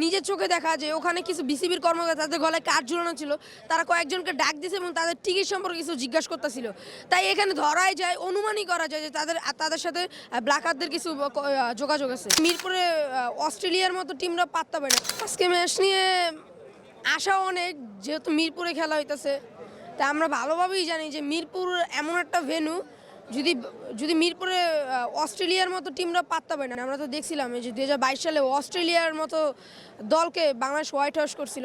নিজের চোখে দেখা যে ওখানে কিছু বিসিবির কর্মকর্তা তাদের গলায় কাঠ ঝুলানো ছিল, তারা কয়েকজনকে ডাক দিয়েছে এবং তাদের টিকিট সম্পর্কে কিছু জিজ্ঞাসা করতেছিল। তাই এখানে ধরাই যায়, অনুমানই করা যায় যে তাদের সাথে ব্ল্যাকারদের কিছু যোগাযোগ আছে। মিরপুরে অস্ট্রেলিয়ার মতো টিমরা পাত্তা পায় না। আজকে ম্যাচ নিয়ে আশা অনেক, যেহেতু মিরপুরে খেলা হইতেছে। তা আমরা ভালোভাবেই জানি যে মিরপুর এমন একটা ভেন্যু, যদি যদি মিরপুরে অস্ট্রেলিয়ার মতো টিমরা পাত্তা পায় না। আমরা তো দেখছিলাম যে 2022 সালে অস্ট্রেলিয়ার মতো দলকে বাংলাদেশ হোয়াইট হাউস করছিল।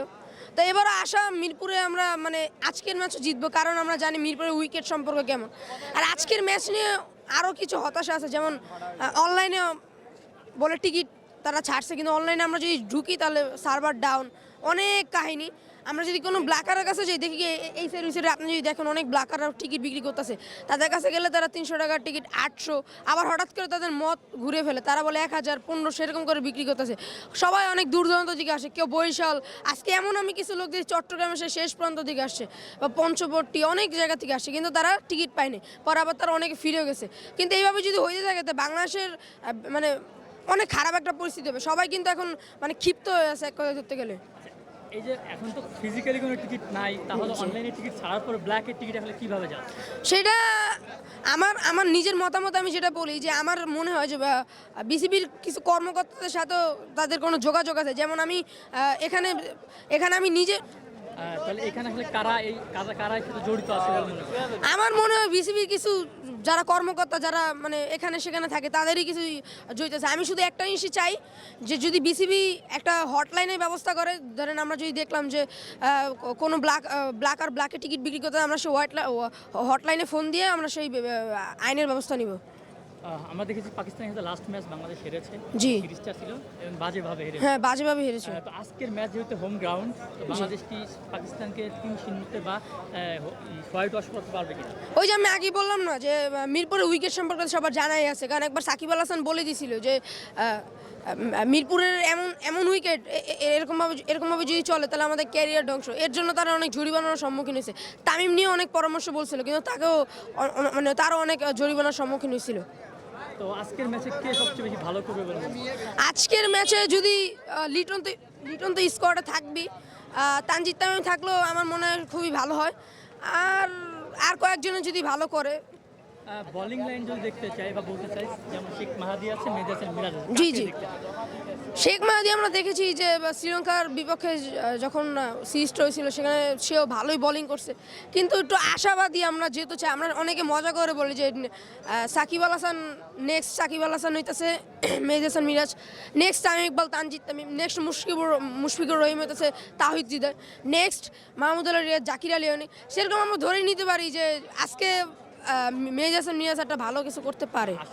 তো এবারও আশা মিরপুরে আমরা মানে আজকের ম্যাচও জিতবো, কারণ আমরা জানি মিরপুরের উইকেট সম্পর্ক কেমন। আর আজকের ম্যাচ নিয়ে আরও কিছু হতাশা আছে, যেমন অনলাইনে বলে টিকিট তারা ছাড়ছে, কিন্তু অনলাইনে আমরা যদি ঢুকি তাহলে সার্ভার ডাউন, অনেক কাহিনী। আমরা যদি কোনো ব্ল্যাকারের কাছে যাই, দেখি এই সাইড ওই সাইডে আপনি যদি দেখেন অনেক ব্ল্যাকাররা টিকিট বিক্রি করতেছে, তাদের কাছে গেলে তারা 300 টাকার টিকিট 800, আবার হঠাৎ করে তাদের মত ঘুরে ফেলে, তারা বলে 1000, 1500 সেরকম করে বিক্রি করতেছে। সবাই অনেক দূর দূরান্ত দিকে আসে, কেউ বরিশাল, আজকে এমন আমি কিছু লোক দেখি চট্টগ্রামে শেষ প্রান্ত দিকে আসছে, বা পঞ্চবট্টি, অনেক জায়গা থেকে আসছে, কিন্তু তারা টিকিট পায়নি। পরে আবার তারা অনেকে ফিরেও গেছে। কিন্তু এইভাবে যদি হইতে থাকে তো বাংলাদেশের মানে অনেক খারাপ একটা পরিস্থিতি হবে। সবাই কিন্তু এখন মানে ক্ষিপ্ত হয়ে আছে এক কথা ধরতে গেলে। এই যে এখন তো ফিজিক্যালি কোনো টিকিট নাই, তাহলে অনলাইনে টিকিট ছাড়ার পর ব্ল্যাকের টিকিট আসলে কীভাবে যাবে? সেটা আমার নিজের মতামত, আমি যেটা বলি যে আমার মনে হয় যে বিসিবির কিছু কর্মকর্তাদের সাথেও তাদের কোনো যোগাযোগ আছে। যেমন আমি এখানে আমি নিজে, তাহলে এখানে আসলে কারা এর সাথে জড়িত আছে বলে মনে করেন? আমার মনে হয় বিসিবির কিছু যারা কর্মকর্তা, যারা মানে এখানে সেখানে থাকে, তাদেরই কিছু জড়িত আছে। আমি শুধু একটা জিনিসই চাই যে যদি বিসিবি একটা হটলাইনের ব্যবস্থা করে, ধরেন আমরা যদি দেখলাম যে কোনো ব্ল্যাকে টিকিট বিক্রি করতে, আমরা সেই হটলাইনে ফোন দিয়ে আমরা সেই আইনের ব্যবস্থা নিব। আমরা দেখেছি পাকিস্তানের সাথে লাস্ট ম্যাচ বাংলাদেশ হেরেছে, জি, সিরিজটা ছিল এবং বাজেভাবে হেরেছে। হ্যাঁ, বাজেভাবে হেরেছে। তো আজকের ম্যাচ যেহেতু হোম গ্রাউন্ড, বাংলাদেশ কি পাকিস্তানকে 3-0 বা হোয়াইট ওয়াশ করতে পারবে কিনা? ওই যে আমি আগেই বললাম না যে মিরপুরের উইকেট সম্পর্কে সবার জানাই আছে, কারণ একবার সাকিব আল হাসান বলে দিয়েছিল যে মিরপুরের এমন উইকেট এরকমভাবে যদি চলে তাহলে আমাদের ক্যারিয়ার ধ্বংস। এর জন্য তারা অনেক জরিমানার সম্মুখীন হয়েছে। তামিম নিয়ে অনেক পরামর্শ বলছিল, কিন্তু তাকেও মানে তারও অনেক জরিমানার সম্মুখীন হয়েছিল। তো আজকের ম্যাচে কে সবচেয়ে বেশি ভালো করবে বলে? আজকের ম্যাচে যদি লিটন তো স্কোয়াডে থাকবি, তানজিদ তামিম থাকলেও আমার মনে হয় খুবই ভালো হয়। আর কয়েকজনে যদি ভালো করে, বোলিং লাইন যদি দেখতে চাই বা বলতে চাই, যেমন শেখ মাহাদি আছে, মেহেদী হাসান মিরাজ আছে, জি কাকে জি, দেখতে চাই? শেখ মাহাদি আমরা দেখেছি যে শ্রীলঙ্কার বিপক্ষে যখন সিরিজটা হয়েছিল সেখানে সেও ভালোই বোলিং করছে, কিন্তু একটু আশাবাদী আমরা যেহেতু চাই। আমরা অনেকে মজা করে বলি যে সাকিব আল হাসান হইতেছে মেহেদী হাসান মিরাজ, নেক্সট তামিম ইকবাল, তানজিদ তামিম, নেক্সট মুশফিকুর রহিম হইতেছে তাহিদ হৃদয়, নেক্সট মাহমুদুল্লাহ রিয়াদ, জাকির আলী অনেক, সেরকম আমরা ধরে নিতে পারি যে আজকে মেহেদী হাসান মিরাজ একটা ভালো কিছু করতে পারে।